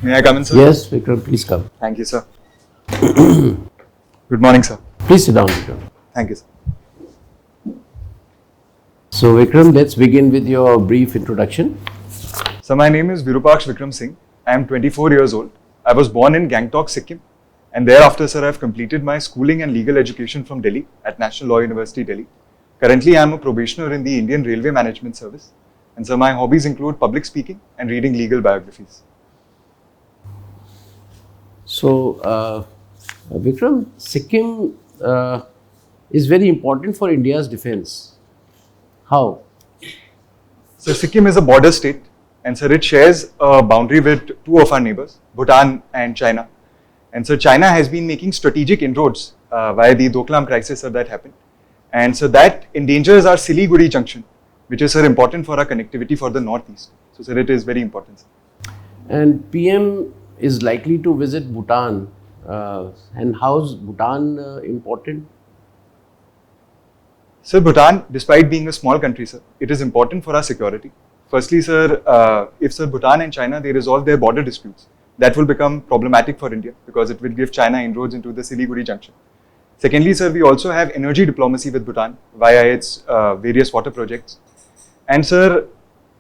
May I come in, sir? Yes, Vikram, please come. Thank you, sir. Good morning, sir. Please sit down, Vikram. Thank you, sir. So, Vikram, let's begin with your brief introduction. So, my name is Virupaksh Vikram Singh. I am 24 years old. I was born in Gangtok, Sikkim. And thereafter, sir, I have completed my schooling and legal education from Delhi at National Law University, Delhi. Currently, I am a probationer in the Indian Railway Management Service. And so, my hobbies include public speaking and reading legal biographies. So, Vikram, Sikkim is very important for India's defense. How? So, Sikkim is a border state, and sir, it shares a boundary with two of our neighbors, Bhutan and China. And so, China has been making strategic inroads via the Doklam crisis, sir, that happened. And so, that endangers our Siliguri junction, which is, sir, important for our connectivity for the northeast. So, sir, it is very important, sir. And PM is likely to visit Bhutan. And how's Bhutan important? Sir, Bhutan, despite being a small country, sir, it is important for our security. Firstly, sir, if Sir Bhutan and China, they resolve their border disputes, that will become problematic for India because it will give China inroads into the Siliguri junction. Secondly, sir, we also have energy diplomacy with Bhutan via its various water projects. And sir,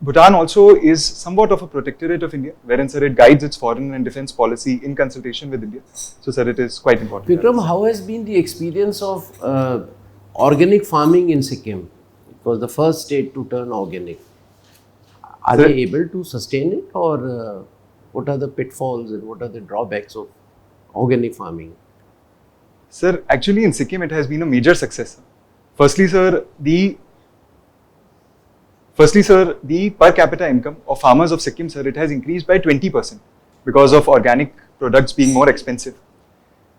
Bhutan also is somewhat of a protectorate of India, wherein, sir, it guides its foreign and defense policy in consultation with India. So, sir, it is quite important. Vikram, how has been the experience of organic farming in Sikkim? It was the first state to turn organic. Are they able to sustain it, or what are the pitfalls and what are the drawbacks of organic farming? Sir, actually in Sikkim, it has been a major success. Firstly, sir, the per capita income of farmers of Sikkim, sir, it has increased by 20% because of organic products being more expensive.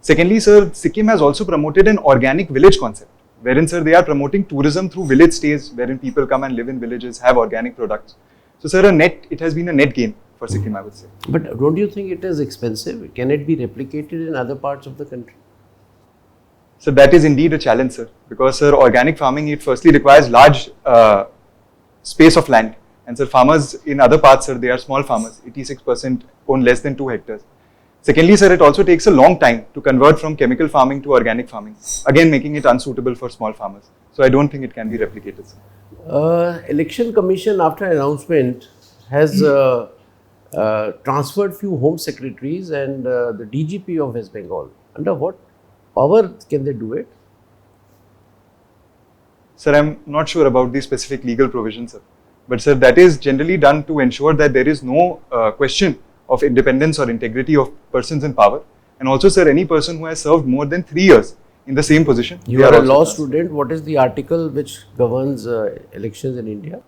Secondly, sir, Sikkim has also promoted an organic village concept, wherein, sir, they are promoting tourism through village stays, wherein people come and live in villages, have organic products. So, sir, it has been a net gain for Sikkim, I would say. But don't you think it is expensive? Can it be replicated in other parts of the country? So, that is indeed a challenge, sir, because, sir, organic farming, it firstly requires large space of land. And, sir, farmers in other parts, sir, they are small farmers, 86% own less than 2 hectares. Secondly, sir, it also takes a long time to convert from chemical farming to organic farming, again making it unsuitable for small farmers. So, I don't think it can be replicated, sir. Election Commission, after announcement, has transferred few home secretaries and the DGP of West Bengal. Under what power can they do it? Sir, I'm not sure about the specific legal provisions, sir. But, sir, that is generally done to ensure that there is no question of independence or integrity of persons in power. And also, sir, any person who has served more than 3 years in the same position. You are a law student. What is the article which governs elections in India?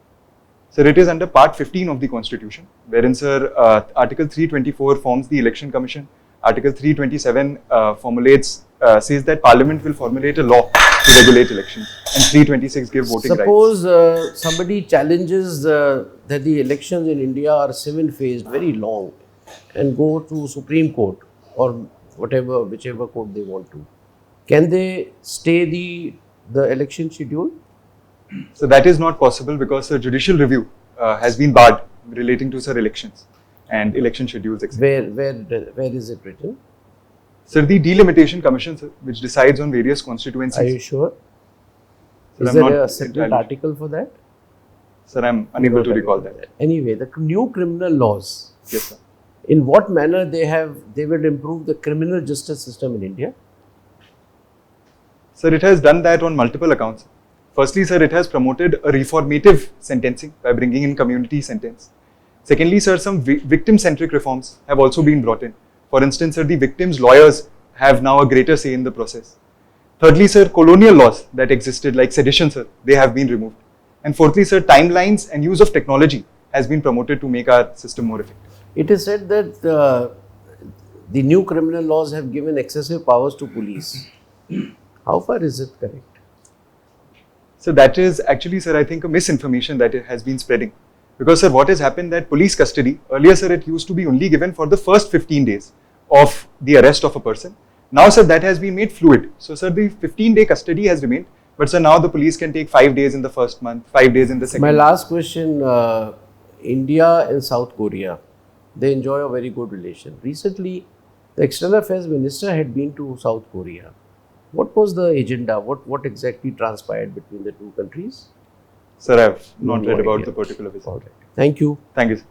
Sir, it is under Part 15 of the Constitution, wherein, sir, Article 324 forms the Election Commission. Article 327 says that Parliament will formulate a law to regulate elections, and 326 give voting rights. Suppose somebody challenges that the elections in India are seven-phased, very long, and go to Supreme Court or whichever court they want to. Can they stay the election schedule? So that is not possible because the judicial review has been barred relating to, sir, elections and election schedules, etc. Where is it written? Sir, the Delimitation Commission, sir, which decides on various constituencies. Are you sure? Sir, is there a separate article for that? Sir, I'm unable to recall that. Anyway, the new criminal laws. Yes, sir. In what manner they will improve the criminal justice system in India? Sir, it has done that on multiple accounts. Firstly, sir, it has promoted a reformative sentencing by bringing in community sentence. Secondly, sir, some victim-centric reforms have also been brought in. For instance, sir, the victims' lawyers have now a greater say in the process. Thirdly, sir, colonial laws that existed like sedition, sir, they have been removed. And fourthly, sir, timelines and use of technology has been promoted to make our system more effective. It is said that the new criminal laws have given excessive powers to police. How far is it correct? So that is actually, sir, I think a misinformation that it has been spreading. Because, sir, what has happened that police custody, earlier, sir, it used to be only given for the first 15 days of the arrest of a person. Now, sir, that has been made fluid. So, sir, the 15-day custody has remained. But, sir, now the police can take 5 days in the first month, 5 days in the second month. My last question, India and South Korea, They enjoy a very good relation. Recently, the External Affairs Minister had been to South Korea. What was the agenda? What exactly transpired between the two countries? Sir, I've not No read about idea. the particular visit. All right. Thank you. Thank you, sir.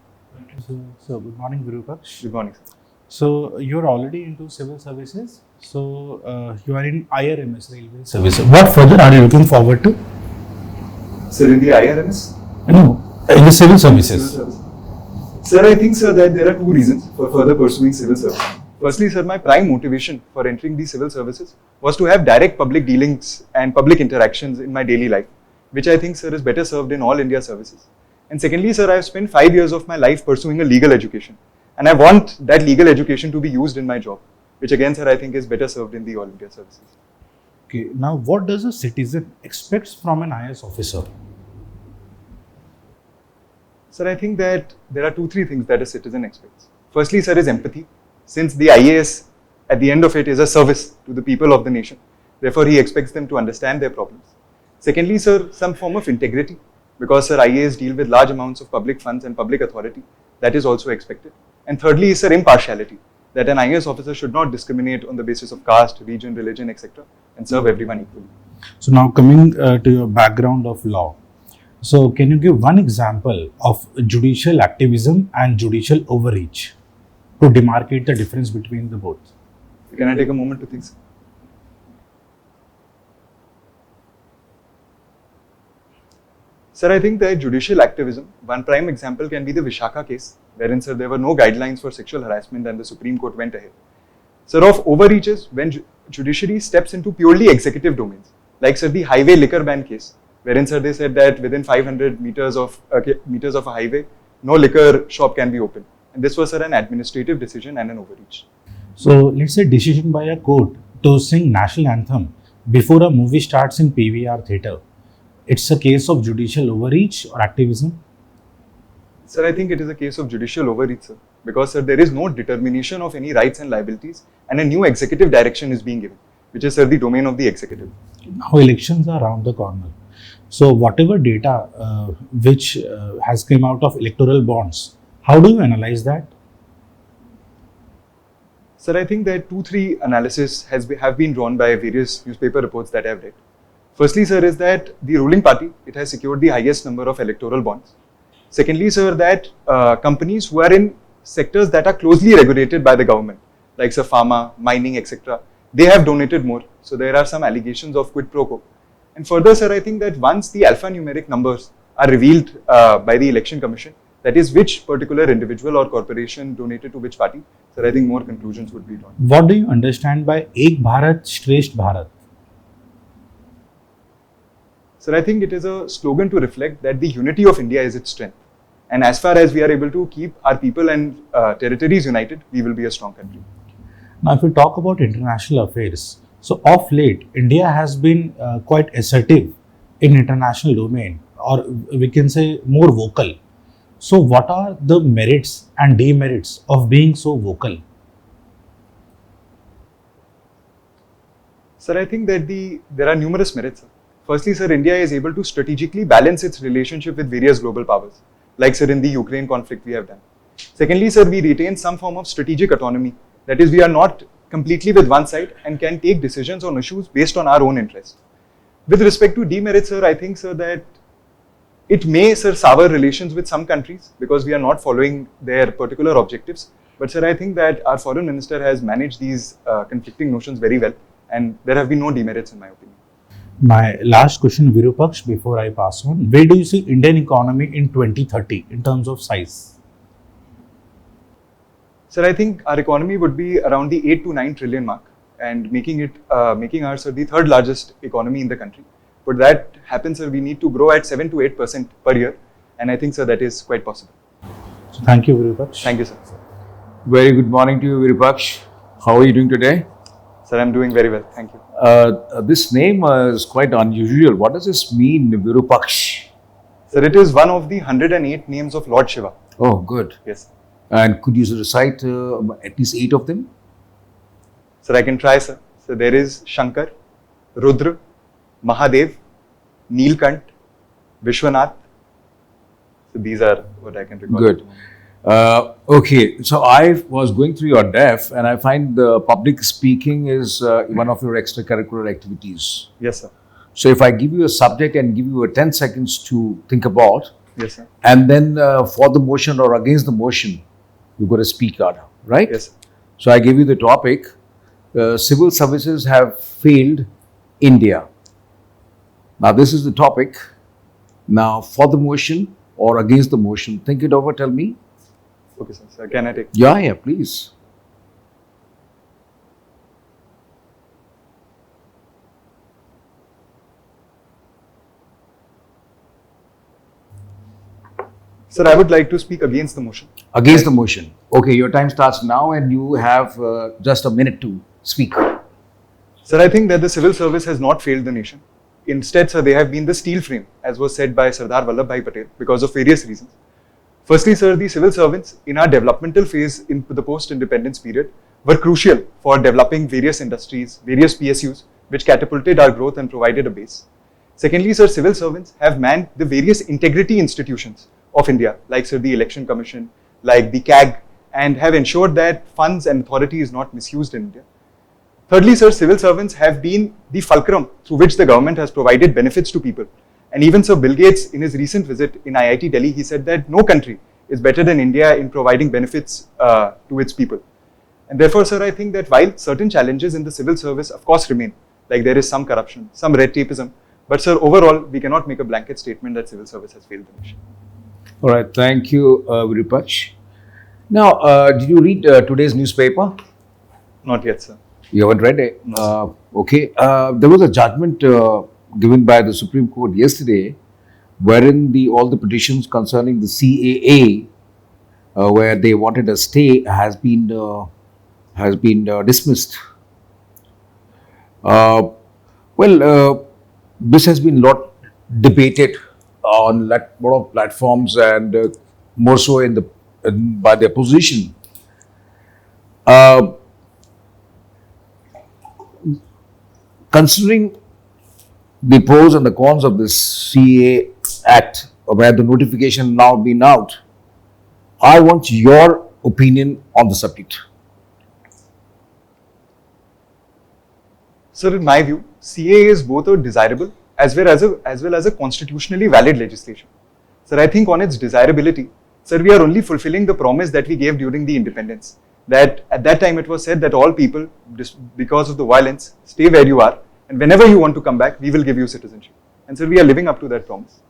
So good morning, Virupaksh. Good morning, sir. So you're already into civil services. So you are in IRMS Railway Services. What further are you looking forward to? Sir, in the IRMS? No, in the civil services. Sir, I think, sir, that there are two reasons for further pursuing civil service. Firstly, sir, my prime motivation for entering the civil services was to have direct public dealings and public interactions in my daily life, which I think, sir, is better served in all India services. And secondly, sir, I have spent 5 years of my life pursuing a legal education. And I want that legal education to be used in my job, which again, sir, I think is better served in the all India services. Okay. Now, what does a citizen expects from an IAS officer? Sir, I think that there are 2-3 things that a citizen expects. Firstly, sir, is empathy. Since the IAS, at the end of it, is a service to the people of the nation. Therefore, he expects them to understand their problems. Secondly, sir, some form of integrity. Because, sir, IAS deal with large amounts of public funds and public authority. That is also expected. And thirdly, sir, impartiality. That an IAS officer should not discriminate on the basis of caste, region, religion, etc. and serve everyone equally. So now coming to your background of law. So can you give one example of judicial activism and judicial overreach to demarcate the difference between the both? Can I take a moment to think, sir? Sir, I think that judicial activism, one prime example can be the Vishakha case, wherein, sir, there were no guidelines for sexual harassment and the Supreme Court went ahead. Sir, of overreaches, when judiciary steps into purely executive domains, like, sir, the highway liquor ban case, wherein, sir, they said that within 500 meters of a highway, no liquor shop can be opened. And this was, sir, an administrative decision and an overreach. So let's say decision by a court to sing national anthem before a movie starts in PVR theatre. It's a case of judicial overreach or activism? Sir, I think it is a case of judicial overreach, sir. Because, sir, there is no determination of any rights and liabilities and a new executive direction is being given, which is, sir, the domain of the executive. Now elections are around the corner. So whatever data which has come out of electoral bonds, how do you analyze that? Sir, I think that 2-3 analysis have been drawn by various newspaper reports that I have read. Firstly, sir, is that the ruling party, it has secured the highest number of electoral bonds. Secondly, sir, that companies who are in sectors that are closely regulated by the government, like, sir, pharma, mining, etc., they have donated more. So there are some allegations of quid pro quo. And further, sir, I think that once the alphanumeric numbers are revealed by the election commission, that is which particular individual or corporation donated to which party, sir, I think more conclusions would be drawn. What do you understand by Ek Bharat, Shresth Bharat? Sir, I think it is a slogan to reflect that the unity of India is its strength. And as far as we are able to keep our people and territories united, we will be a strong country. Now, if we talk about international affairs, so of late, India has been quite assertive in international domain, or we can say more vocal. So what are the merits and demerits of being so vocal? Sir, I think that there are numerous merits, sir. Firstly, sir, India is able to strategically balance its relationship with various global powers, like, sir, in the Ukraine conflict we have done. Secondly, sir, we retain some form of strategic autonomy. That is, we are not completely with one side and can take decisions on issues based on our own interest. With respect to demerits, sir, I think, sir, that it may, sir, sour relations with some countries because we are not following their particular objectives. But, sir, I think that our foreign minister has managed these conflicting notions very well, and there have been no demerits in my opinion. My last question, Virupaksh, before I pass on, where do you see Indian economy in 2030 in terms of size? Sir, I think our economy would be around the 8 to 9 trillion mark, and making us, sir, the third largest economy in the country. But that happens, sir, we need to grow at 7 to 8% per year, and I think, sir, that is quite possible. So thank you, Virupaksh. Thank you, sir. Very good morning to you, Virupaksh. How are you doing today? Sir, I'm doing very well. Thank you. This name is quite unusual. What does this mean, Virupaksh? Sir, it is one of the 108 names of Lord Shiva. Oh, good. Yes. And could you recite at least 8 of them? Sir, I can try, sir. So there is Shankar, Rudra, Mahadev, Neelkant, Vishwanath. So these are what I can recall. Good. Okay, so I was going through your DEF and I find the public speaking is one of your extracurricular activities. Yes, sir. So if I give you a subject and give you a 10 seconds to think about, Yes, sir. and then for the motion or against the motion, you're going to speak out, right? Yes, sir. So I give you the topic, civil services have failed India. Now this is the topic. Now for the motion or against the motion, think it over, tell me. Okay, sir. Sir, can I take? Yeah, please. Sir, I would like to speak against the motion. Against the motion. Okay, your time starts now and you have just a minute to speak. Sir, I think that the civil service has not failed the nation. Instead, sir, they have been the steel frame, as was said by Sardar Vallabhbhai Patel, because of various reasons. Firstly, sir, the civil servants in our developmental phase in the post-independence period were crucial for developing various industries, various PSUs, which catapulted our growth and provided a base. Secondly, sir, civil servants have manned the various integrity institutions of India, like, sir, the Election Commission, like the CAG, and have ensured that funds and authority is not misused in India. Thirdly, sir, civil servants have been the fulcrum through which the government has provided benefits to people. And even Sir Bill Gates, in his recent visit in IIT Delhi, he said that no country is better than India in providing benefits to its people. And therefore, sir, I think that while certain challenges in the civil service, of course, remain, like there is some corruption, some red tapeism, but sir, overall, we cannot make a blanket statement that civil service has failed the nation. All right, thank you, Virupaksh. Now, did you read today's newspaper? Not yet, sir. You haven't read it? Okay. There was a judgment given by the Supreme Court yesterday, wherein all the petitions concerning the CAA, where they wanted a stay, has been dismissed. This has been lot debated on lot of platforms and more so by the opposition. Considering the pros and the cons of this CA Act, where the notification now been out, I want your opinion on the subject. Sir, in my view, CAA is both a desirable as well as a constitutionally valid legislation. Sir, I think on its desirability, sir, we are only fulfilling the promise that we gave during the independence. That at that time it was said that all people, because of the violence, stay where you are, and whenever you want to come back, we will give you citizenship. And sir, we are living up to that promise.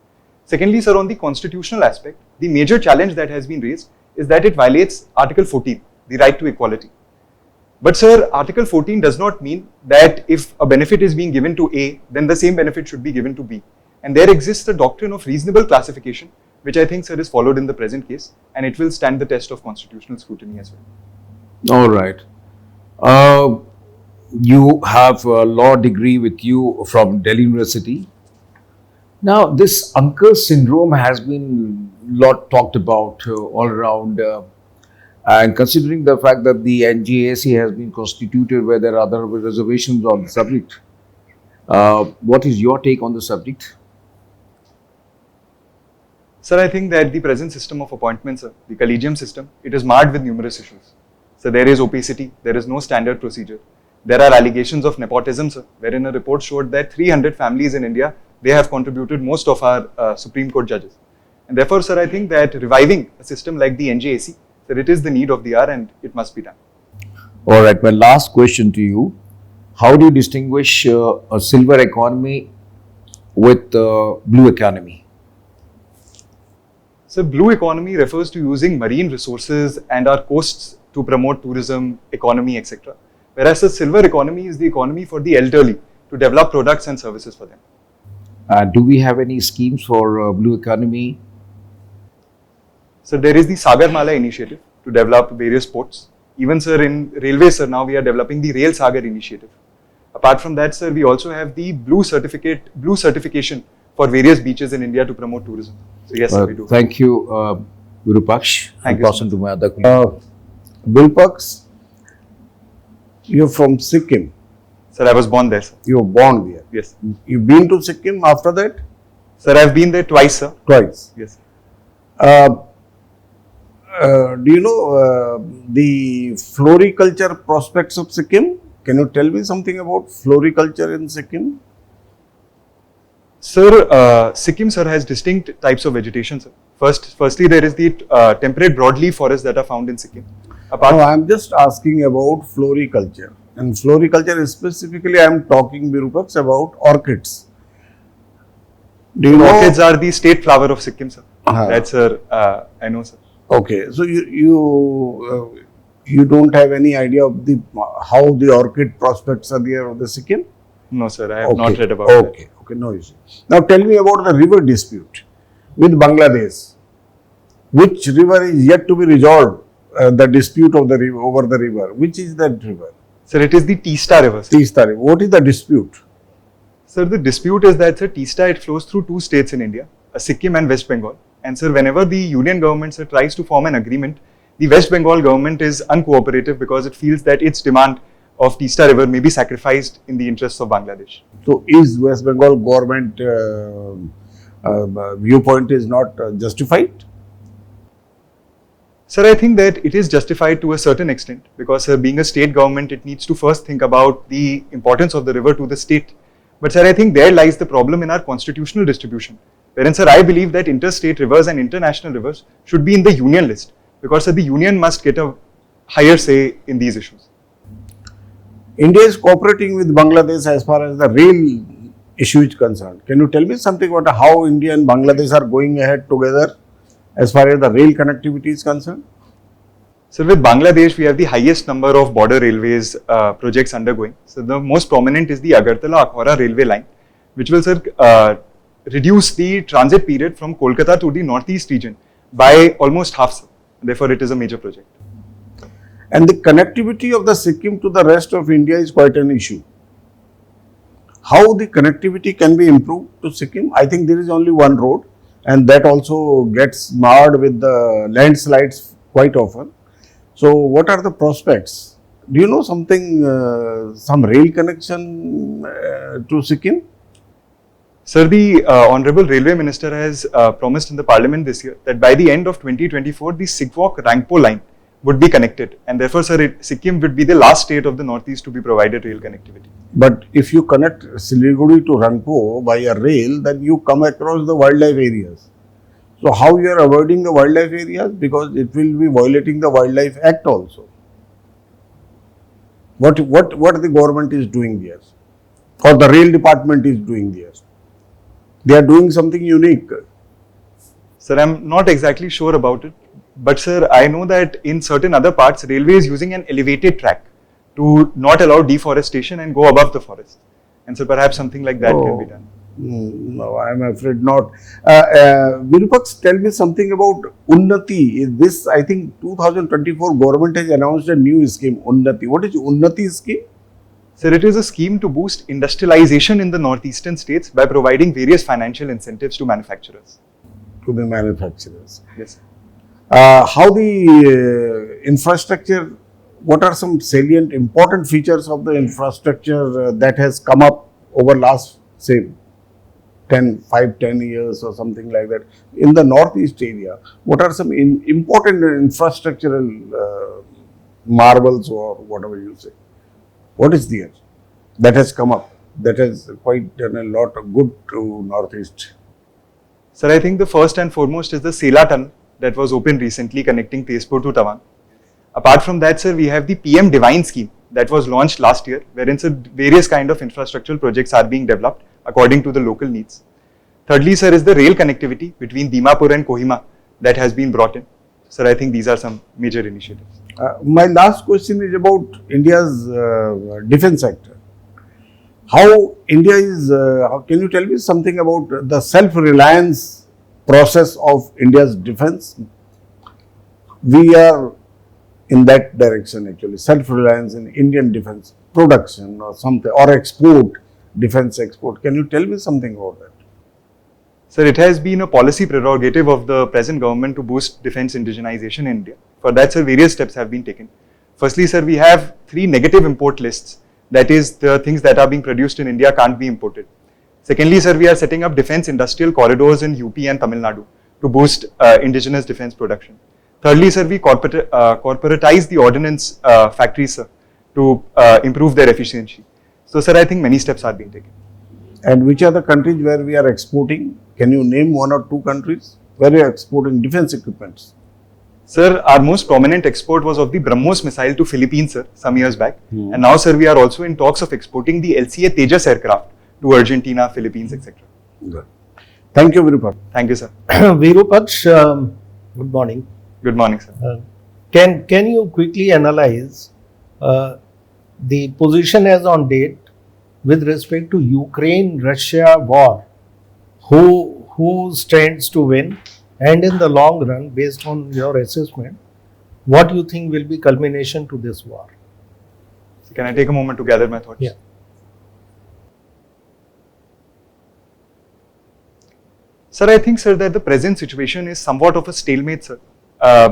Secondly, sir, on the constitutional aspect, the major challenge that has been raised is that it violates Article 14, the right to equality. But sir, Article 14 does not mean that if a benefit is being given to A, then the same benefit should be given to B. And there exists a doctrine of reasonable classification, which I think, sir, is followed in the present case, and it will stand the test of constitutional scrutiny as well. All right. You have a law degree with you from Delhi University. Now, this uncle syndrome has been lot talked about all around. And considering the fact that the NGAC has been constituted where there are other reservations on the subject, what is your take on the subject? Sir, I think that the present system of appointments, sir, the collegium system, it is marred with numerous issues. So there is opacity, there is no standard procedure. There are allegations of nepotism, sir, wherein a report showed that 300 families in India, they have contributed most of our Supreme Court judges. And therefore, sir, I think that reviving a system like the NGAC, sir, it is the need of the hour and it must be done. All right, my last question to you. How do you distinguish a silver economy with blue economy? So blue economy refers to using marine resources and our coasts to promote tourism, economy, etc. Whereas the silver economy is the economy for the elderly to develop products and services for them. Do we have any schemes for blue economy? So there is the Sagarmala initiative to develop various ports. Even, sir, in railways, sir, now we are developing the Rail Sagar initiative. Apart from that, sir, we also have the blue certification for various beaches in India to promote tourism. So yes, sir, we do. Thank you, Virupaksh. Thank you, Passing to my other colleague. Virupaksh, you're from Sikkim. Sir, I was born there, sir. You were born there. Yes. You've been to Sikkim after that? Sir, I've been there twice, sir. Twice. Yes. Do you know the floriculture prospects of Sikkim? Can you tell me something about floriculture in Sikkim? Sir, Sikkim, sir, has distinct types of vegetation, sir. Firstly, there is the temperate broadleaf forests that are found in Sikkim. Apart No, I am just asking about floriculture. And floriculture specifically, I am talking, Virupaksh, about orchids. Do you know? orchids are the state flower of Sikkim, sir. Uh-huh. That's, sir, I know, sir. Okay, so you don't have any idea of the how the orchid prospects are there of the Sikkim? No, sir, I have not read about Okay, okay, no issue. Now tell me about the river dispute with Bangladesh. Which river is yet to be resolved? The dispute of the river over the river. Which is that river? that. Sir, it is the Teesta River, sir. Teesta River. What is the dispute? Sir, the dispute is that, sir, Teesta, it flows through two states in India, Sikkim and West Bengal. And, sir, whenever the union government, sir, tries to form an agreement, the West Bengal government is uncooperative because it feels that its demand of Teesta River may be sacrificed in the interests of Bangladesh. So is West Bengal government viewpoint is not justified? Sir, I think that it is justified to a certain extent because, sir, being a state government, it needs to first think about the importance of the river to the state. But, sir, I think there lies the problem in our constitutional distribution. Wherein, sir, I believe that interstate rivers and international rivers should be in the union list because, sir, the union must get a higher say in these issues. India is cooperating with Bangladesh as far as the rail issue is concerned. Can you tell me something about how India and Bangladesh are going ahead together as far as the rail connectivity is concerned? So with Bangladesh, we have the highest number of border railways projects undergoing. So the most prominent is the Agartala-Akhora railway line, which will, sir, reduce the transit period from Kolkata to the northeast region by almost half, sir. Therefore, it is a major project. And the connectivity of the Sikkim to the rest of India is quite an issue. How the connectivity can be improved to Sikkim? I think there is only one road and that also gets marred with the landslides quite often. So what are the prospects? Do you know something, some rail connection to Sikkim? Sir, the Honorable Railway Minister has promised in the Parliament this year that by the end of 2024, the Sigwok-Rangpo line would be connected, and therefore, sir, Sikkim would be the last state of the Northeast to be provided rail connectivity. But if you connect Siliguri to Rangpo by a rail, then you come across the wildlife areas. So how you are avoiding the wildlife areas? Because it will be violating the Wildlife Act also. What the government is doing there, or the rail department is doing there? They are doing something unique. Sir, I'm not exactly sure about it, but sir, I know that in certain other parts, railway is using an elevated track to not allow deforestation and go above the forest. And so perhaps something like that can be done. No, I am afraid not. Virupaksh, tell me something about Unnati. This, I think, 2024 government has announced a new scheme, Unnati. What is Unnati scheme? Sir, it is a scheme to boost industrialization in the northeastern states by providing various financial incentives to manufacturers. To the manufacturers. Yes. How the infrastructure, what are some salient important features of the infrastructure that has come up over last, say, 10 years or something like that in the northeast area? What are some important infrastructural marvels or whatever you say? What is there that has come up, that has quite done a lot of good to northeast? Sir, I think the first and foremost is the Sela Tunnel that was opened recently connecting Tezpur to Tawang. Apart from that, sir, we have the PM Divine scheme that was launched last year, wherein, sir, various kind of infrastructural projects are being developed according to the local needs. Thirdly, sir, is the rail connectivity between Dimapur and Kohima that has been brought in. Sir, I think these are some major initiatives. My last question is about India's defense sector. How India is, can you tell me something about the self-reliance process of India's defense? We are in that direction actually, self-reliance in Indian defense production or something, or export, defense export. Can you tell me something about that? Sir, it has been a policy prerogative of the present government to boost defense indigenization in India. For that, sir, various steps have been taken. Firstly, sir, we have 3 negative import lists. That is, the things that are being produced in India can't be imported. Secondly, sir, we are setting up defense industrial corridors in UP and Tamil Nadu to boost indigenous defense production. Thirdly, sir, we corporatize the ordnance factories, sir, to improve their efficiency. So, sir, I think many steps are being taken. And which are the countries where we are exporting? Can you name one or two countries where we are exporting defense equipments? Sir, our most prominent export was of the BrahMos missile to Philippines, sir, some years back. And now, sir, we are also in talks of exporting the LCA Tejas aircraft to Argentina, Philippines, etc. Good. Thank you, Virupaksh. Thank you, sir. Virupaksh, good morning. Good morning, sir. Can you quickly analyze the position as on date with respect to Ukraine-Russia war? Who stands to win? And in the long run, based on your assessment, what do you think will be culmination to this war? Can I take a moment to gather my thoughts? Yeah. Sir, I think, sir, that the present situation is somewhat of a stalemate, sir.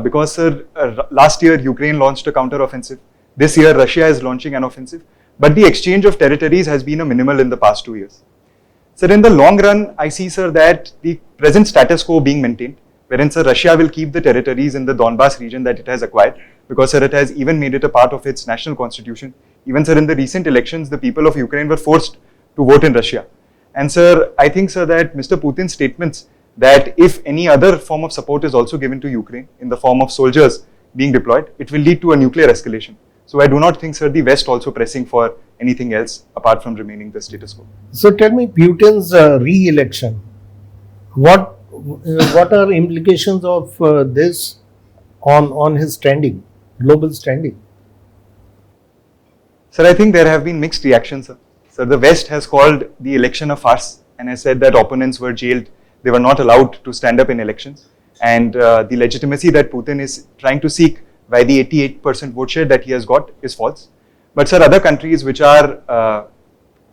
Because, sir, last year Ukraine launched a counter-offensive. This year Russia is launching an offensive. But the exchange of territories has been a minimal in the past 2 years. Sir, in the long run, I see, sir, that the present status quo being maintained, wherein, sir, Russia will keep the territories in the Donbas region that it has acquired, because, sir, it has even made it a part of its national constitution. Even, sir, in the recent elections, the people of Ukraine were forced to vote in Russia. And, sir, I think, sir, that Mr. Putin's statements that if any other form of support is also given to Ukraine in the form of soldiers being deployed, it will lead to a nuclear escalation. So I do not think, sir, the West also pressing for anything else apart from remaining the status quo. So tell me, Putin's re-election, what are implications of this on his standing, global standing? Sir, I think there have been mixed reactions, sir. Sir, the West has called the election a farce and has said that opponents were jailed. They were not allowed to stand up in elections. And the legitimacy that Putin is trying to seek by the 88% vote share that he has got is false. But, sir, other countries which are,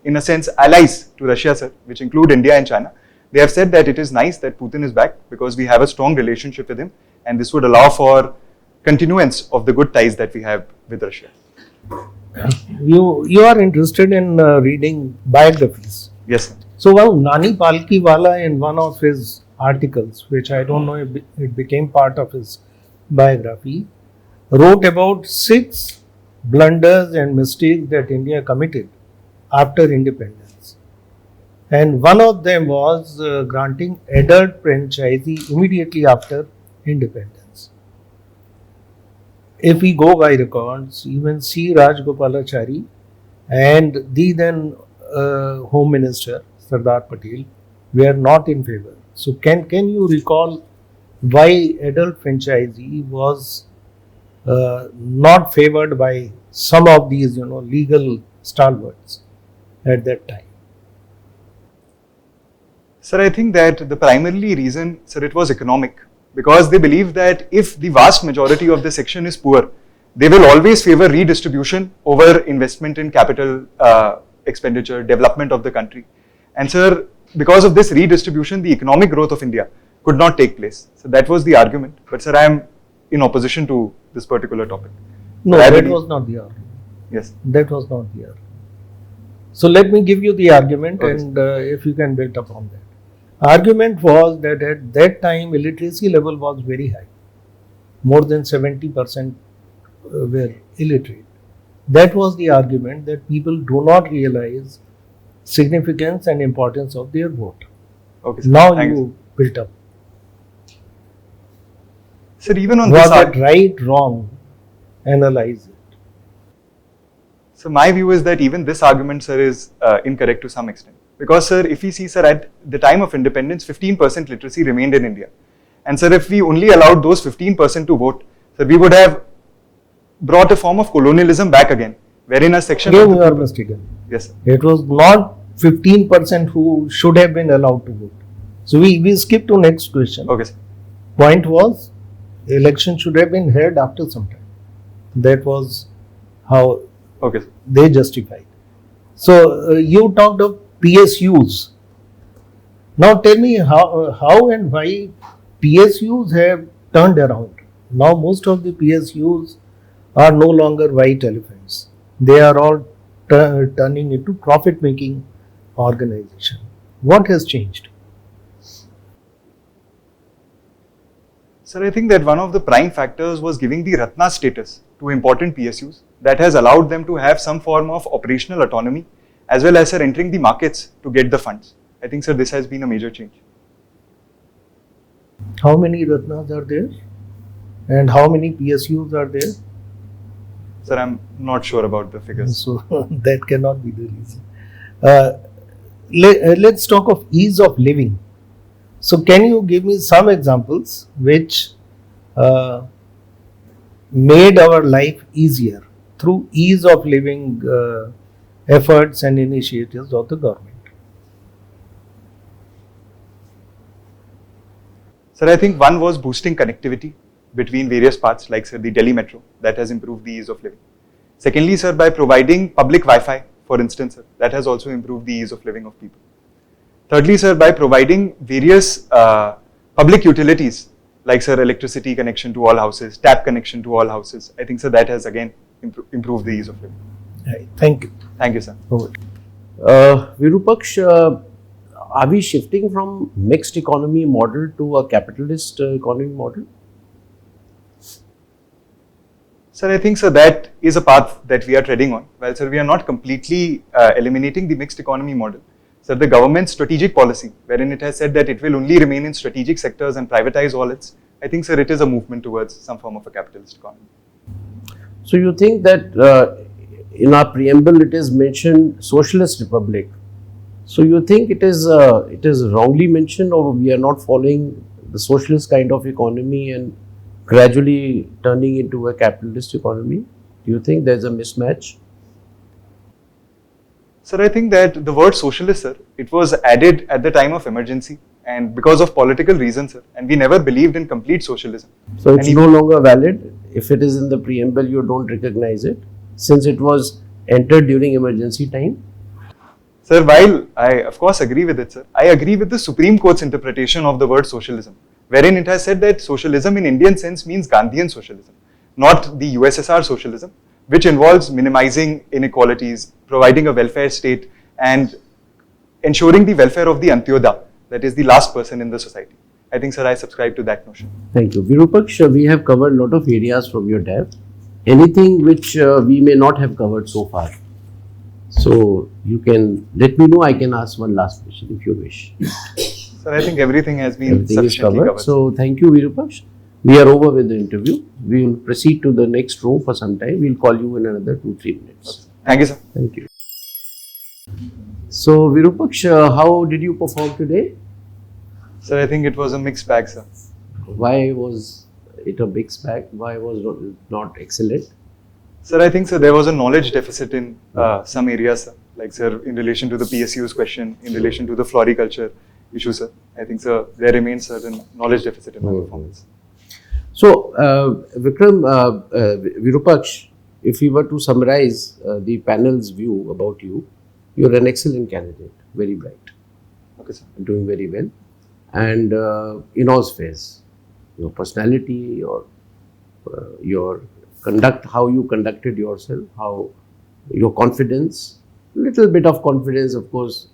in a sense, allies to Russia, sir, which include India and China, they have said that it is nice that Putin is back because we have a strong relationship with him and this would allow for continuance of the good ties that we have with Russia. You are interested in reading biographies. Yes, sir. So Nani Palkiwala, in one of his articles, which I don't know if it became part of his biography, wrote about 6 blunders and mistakes that India committed after independence. And one of them was granting adult franchisee immediately after independence. If we go by records, even C. Rajgopalachari and the then Home Minister, Sardar Patel, were not in favor. So can you recall why adult franchisee was not favored by some of these, legal stalwarts at that time? Sir, I think that the primarily reason, sir, it was economic, because they believe that if the vast majority of the section is poor, they will always favor redistribution over investment in capital expenditure, development of the country. And, sir, because of this redistribution, the economic growth of India could not take place. So that was the argument. But, sir, I am in opposition to this particular topic. No, that was not the argument. Yes. That was not the argument. So let me give you the argument, Okay. and if you can build upon that. Argument was that at that time illiteracy level was very high. More than 70% were illiterate. That was the argument, that people do not realize significance and importance of their vote. Okay, sir. Now Thank you built up. Sir, even on Was this that right, wrong? Analyze it. So my view is that even this argument, sir, is incorrect to some extent. Because, sir, if we see, sir, at the time of independence, 15% literacy remained in India. And, sir, if we only allowed those 15% to vote, sir, we would have brought a form of colonialism back again, wherein a section Again, of you are mistaken. Yes, sir. It was not 15% who should have been allowed to vote. So we skip to next question. Okay, sir. Point was, election should have been held after some time. That was how Okay, sir. they justified. So you talked of PSUs. Now tell me how and why PSUs have turned around. Now most of the PSUs are no longer white elephants. They are all turning into profit-making organization. What has changed? Sir, I think that one of the prime factors was giving the Ratna status to important PSUs that has allowed them to have some form of operational autonomy as well as, sir, entering the markets to get the funds. I think, sir, this has been a major change. How many Ratnas are there? And how many PSUs are there? Sir, I'm not sure about the figures. So that cannot be the reason. Let's talk of ease of living. So can you give me some examples which made our life easier through ease of living efforts and initiatives of the government? Sir, I think one was boosting connectivity between various parts, like, sir, the Delhi Metro, that has improved the ease of living. Secondly, sir, by providing public Wi-Fi, for instance, sir, that has also improved the ease of living of people. Thirdly, sir, by providing various public utilities, like, sir, electricity connection to all houses, tap connection to all houses, I think, sir, that has again improved the ease of living. Right. Thank you. Thank you, sir. Over. Virupaksh, are we shifting from mixed economy model to a capitalist economy model? Sir, I think, sir, that is a path that we are treading on. Well, sir, we are not completely eliminating the mixed economy model. Sir, the government's strategic policy, wherein it has said that it will only remain in strategic sectors and privatize all its, I think, sir, it is a movement towards some form of a capitalist economy. So you think that in our preamble it is mentioned socialist republic. So you think it is wrongly mentioned, or we are not following the socialist kind of economy and gradually turning into a capitalist economy? Do you think there's a mismatch? Sir, I think that the word socialist, sir, it was added at the time of emergency and because of political reasons, sir, and we never believed in complete socialism. So it's no longer valid. If it is in the preamble, you don't recognize it since it was entered during emergency time? Sir, while I of course agree with it, sir, I agree with the Supreme Court's interpretation of the word socialism, wherein it has said that socialism in Indian sense means Gandhian socialism, not the USSR socialism, which involves minimizing inequalities, providing a welfare state, and ensuring the welfare of the Antyoda, that is the last person in the society. I think, sir, I subscribe to that notion. Thank you. Virupaksh, we have covered a lot of areas from your tab. Anything which we may not have covered so far? So you can let me know. I can ask one last question if you wish. Sir, I think everything has been Everything is sufficiently covered. covered. So thank you, Virupaksh. We are over with the interview. We will proceed to the next row for some time. We will call you in another 2-3 minutes. Thank you, sir. Thank you. So Virupaksh, how did you perform today? Sir, I think it was a mixed bag, sir. Why was it a mixed bag? Why was it not excellent? Sir, I think, sir, there was a knowledge deficit in some areas, sir. Like, sir, in relation to the PSU's question, in relation to the floriculture issue, sir. I think, sir, there remains certain knowledge deficit in my performance. So, Virupaksh, if we were to summarize the panel's view about you, you're an excellent candidate, very bright, Okay, sir. doing very well, and in all spheres, your personality, your conduct, how you conducted yourself, how your confidence, little bit of confidence, of course,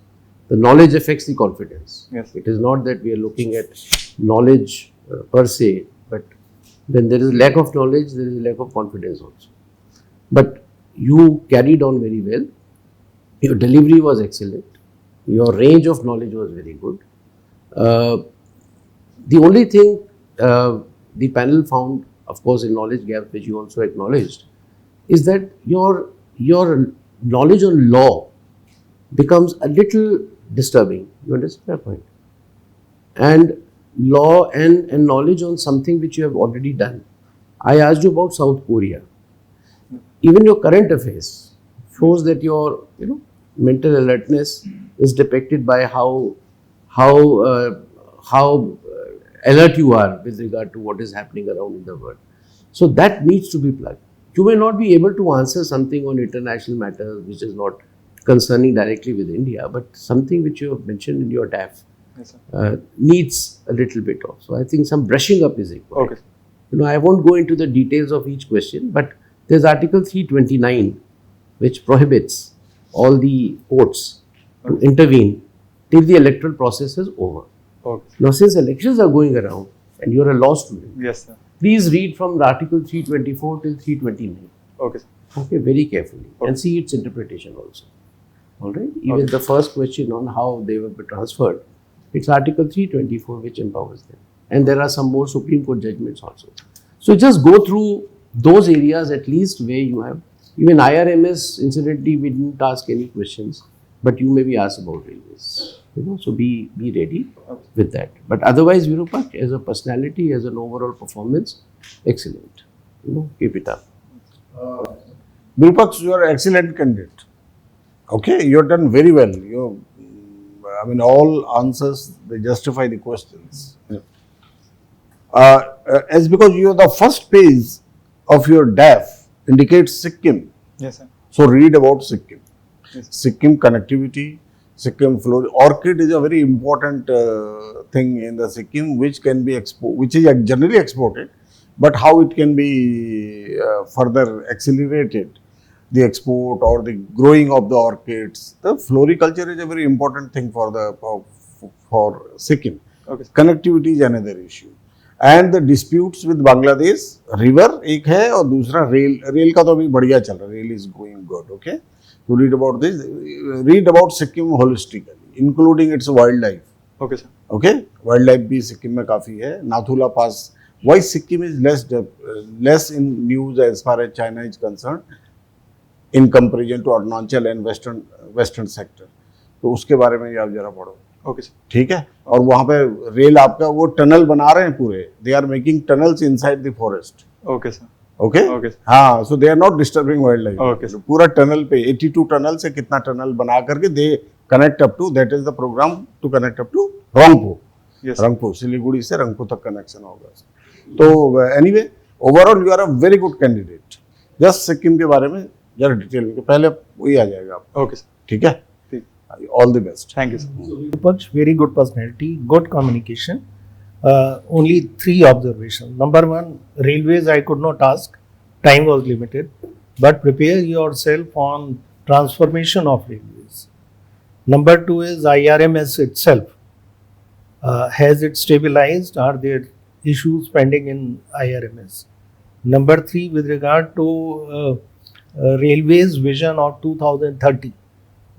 the knowledge affects the confidence. Yes. It is not that we are looking at knowledge per se, but when there is lack of knowledge, there is lack of confidence also. But you carried on very well. Your delivery was excellent. Your range of knowledge was very good. The only thing the panel found, of course, in knowledge gap, which you also acknowledged, is that your knowledge on law becomes a little disturbing. You understand my point? And law and knowledge on something which you have already done. I asked you about South Korea. Even your current affairs shows that your mental alertness is depicted by how alert you are with regard to what is happening around in the world. So that needs to be plugged. You may not be able to answer something on international matters which is not concerning directly with India, but something which you have mentioned in your DAF Yes, sir. needs a little bit of. So I think some brushing up is required. Okay. I won't go into the details of each question, but there's Article 329 which prohibits all the courts to intervene till the electoral process is over. Okay. Now, since elections are going around and you are a law student. Yes, sir. Please read from Article 324 till 329. Okay, sir. Okay, very carefully, and see its interpretation also. All right. Even the first question on how they will be transferred, it's Article 324 which empowers them, and there are some more Supreme Court judgments also. So just go through those areas at least where you have. Even IRMS, incidentally, we didn't ask any questions, but you may be asked about railways. So be ready with that. But otherwise, Virupaksh, as a personality, as an overall performance, excellent. Keep it up. Virupaksh, you are an excellent candidate. Okay, you have done very well. All answers, they justify the questions. As because you are the first page of your DAF indicates Sikkim. Yes, sir. So read about Sikkim. Yes. Sikkim connectivity, Sikkim flow. Orchid is a very important thing in the Sikkim, which can be which is generally exported, but how it can be further accelerated, the export or the growing of the orchids. The floriculture is a very important thing for Sikkim. Okay. Connectivity is another issue. And the disputes with Bangladesh, river एक है और दूसरा rail का तो अभी बढ़िया चल रहा है. Rail is going good. Okay. To read about this, read about Sikkim holistically, including its wildlife. Okay, sir. Okay, wildlife भी सिक्किम में काफी है. Nathula Pass. Why Sikkim is less in news as far as China is concerned, in comparison to Arunachal and western sector. तो उसके बारे में आप जरा पढ़ो. Okay, sir. ठीक है. और वहाँ पे रेल आपका वो टनल बना रहे हैं पूरे. They are making tunnels inside the forest. Okay, sir. Okay? Okay. हाँ, so they are not disturbing wildlife. Okay, sir. पूरा टनल पे 82 टनल से कितना टनल बना करके they connect up to, that is the program to connect up to Rangpo. Yes. Rangpo, Siliguri से रंगपो तक connection होगा. तो anyway, overall you are a very good candidate. Just Sikkim के बारे में जरा डिटेल में पहले वही आ जाएगा आप. Okay, sir. ठीक है. All the best. Thank you, sir. Virupaksh, very good personality, good communication. Only 3 observations. Number 1, railways I could not ask, time was limited, but prepare yourself on transformation of railways. Number 2 is IRMS itself. Has it stabilized? Are there issues pending in IRMS? Number 3, with regard to railways vision of 2030.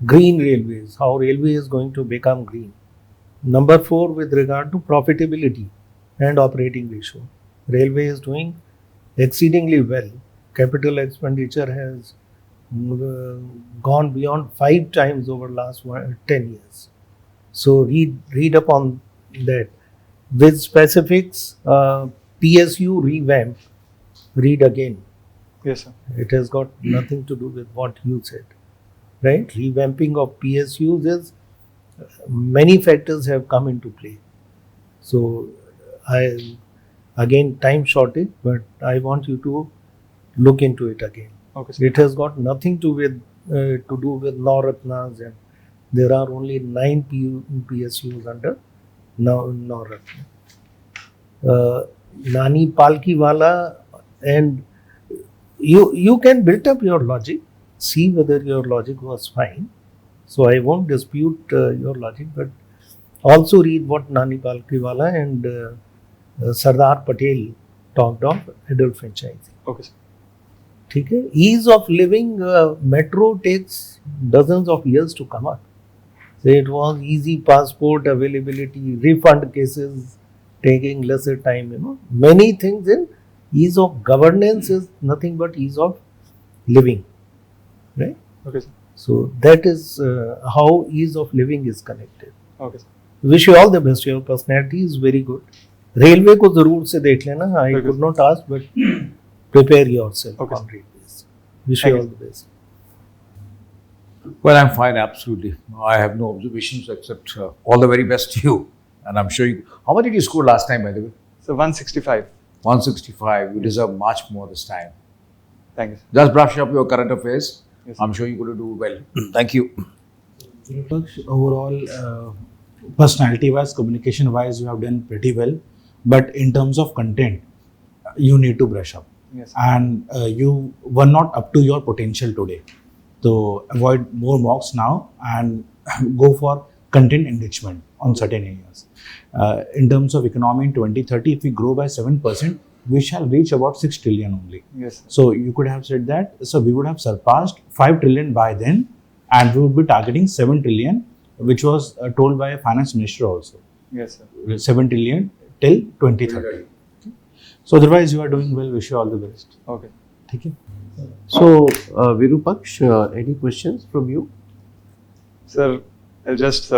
Green railways, how railway is going to become green. Number 4, with regard to profitability and operating ratio. Railway is doing exceedingly well. Capital expenditure has gone beyond 5 times over last 10 years. So read upon that. With specifics, PSU revamp, read again. Yes, sir. It has got nothing to do with what you said. Right? Revamping of PSUs is, many factors have come into play. So, again, time shortage, but I want you to look into it again. Okay, sir. It has got nothing to do with Navratnas, and there are only 9 PSUs under Navratna. Nani Palkiwala, and you can build up your logic. See whether your logic was fine. So I won't dispute your logic, but also read what Nani Palkiwala and Sardar Patel talked of adult franchising. Okay, sir. ठीक है. Ease of living, metro takes dozens of years to come up. So it was easy passport availability, refund cases taking lesser time. Many things in ease of governance is nothing but ease of living. Right? Okay, sir. So that is how ease of living is connected. Okay, sir. Wish you all the best. Your personality is very good. Railway को जरूर से देख लेना. I could not ask, but prepare yourself on railways. Wish you all the best. Well, I'm fine, absolutely. I have no observations except all the very best to you. And I'm sure you. How much did you score last time, by the way? So 165. 165. You deserve much more this time. Thank you, sir. Just brush up your current affairs. Yes, I'm sure you're going to do well. Thank you. Overall, personality-wise, communication-wise, you have done pretty well. But in terms of content, you need to brush up. Yes. And you were not up to your potential today. So avoid more mocks now and go for content enrichment on certain areas. In terms of economy in 2030, if we grow by 7%, we shall reach about 6 trillion only. Yes, sir. So you could have said that, so we would have surpassed 5 trillion by then, and we would be targeting 7 trillion, which was told by a finance minister also. Yes, sir. 7 trillion till 2030. So otherwise you are doing well, wish you all the best. Okay. Thank you. So, Virupaksh, any questions from you? Sir, I'll just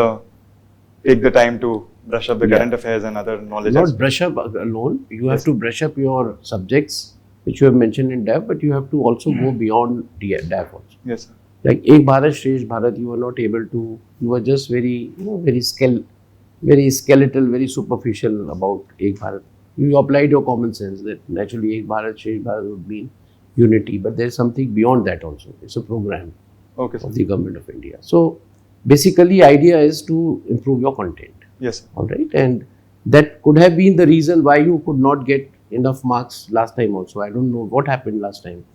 take the time to brush up the Yeah. current affairs and other knowledge. Not aspects. brush up alone. You have Yes. to brush up your subjects, which you have mentioned in DAF, but you have to also go beyond DAF also. Yes, sir. Like Ek Bharat, Shresh Bharat, you were not able to, you were just very, very skeletal, very superficial about Ek Bharat. You applied your common sense that naturally Ek Bharat, Shresh Bharat would mean unity, but there is something beyond that also. It's a program Okay, sir. of the government of India. So basically, idea is to improve your content. Yes, sir. All right, and that could have been the reason why you could not get enough marks last time also. I don't know what happened last time.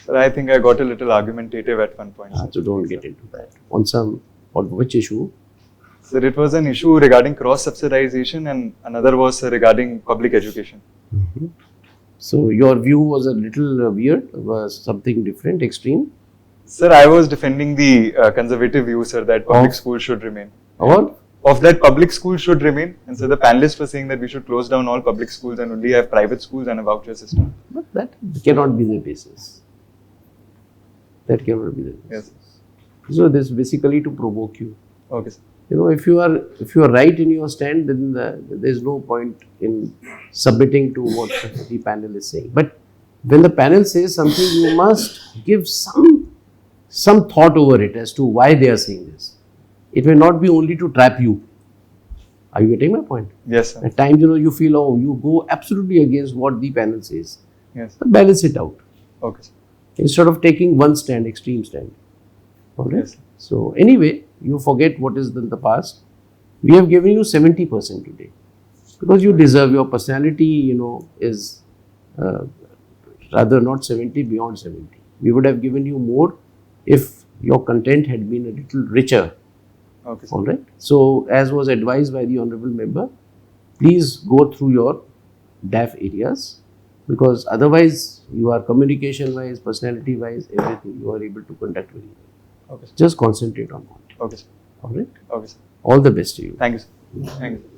Sir, I think I got a little argumentative at one point. Sir. So don't get into that. On which issue? Sir, it was an issue regarding cross-subsidization and another was regarding public education. So your view was a little weird, was something different, extreme. Sir, I was defending the conservative view, sir, that public Of? schools should remain. Or Of that public schools should remain. And so the panelists were saying that we should close down all public schools and only have private schools and a voucher system. but that cannot be the basis. That cannot be the basis. Yes. So this is basically to provoke you. Okay, sir. You know, if you are right in your stand, then there is no point in submitting to what the panel is saying. But when the panel says something, you must give some thought over it as to why they are saying this. It may not be only to trap you. Are you getting my point? Yes, sir. At times, you feel, oh, you go absolutely against what the panel says. Yes. But balance it out. Okay, sir. Instead of taking one stand, extreme stand. All right? Yes. So anyway, you forget what is in the past. We have given you 70% today. Because you deserve, your personality, is rather not 70, beyond 70. We would have given you more if your content had been a little richer. Okay, sir. All right. So, as was advised by the honorable member, please go through your DAF areas, because otherwise you are communication wise, personality wise, everything you are able to conduct very well. Okay, sir. Just concentrate on that. Okay, sir. All right. Okay, sir. All the best to you. Thank you, sir. Thank you.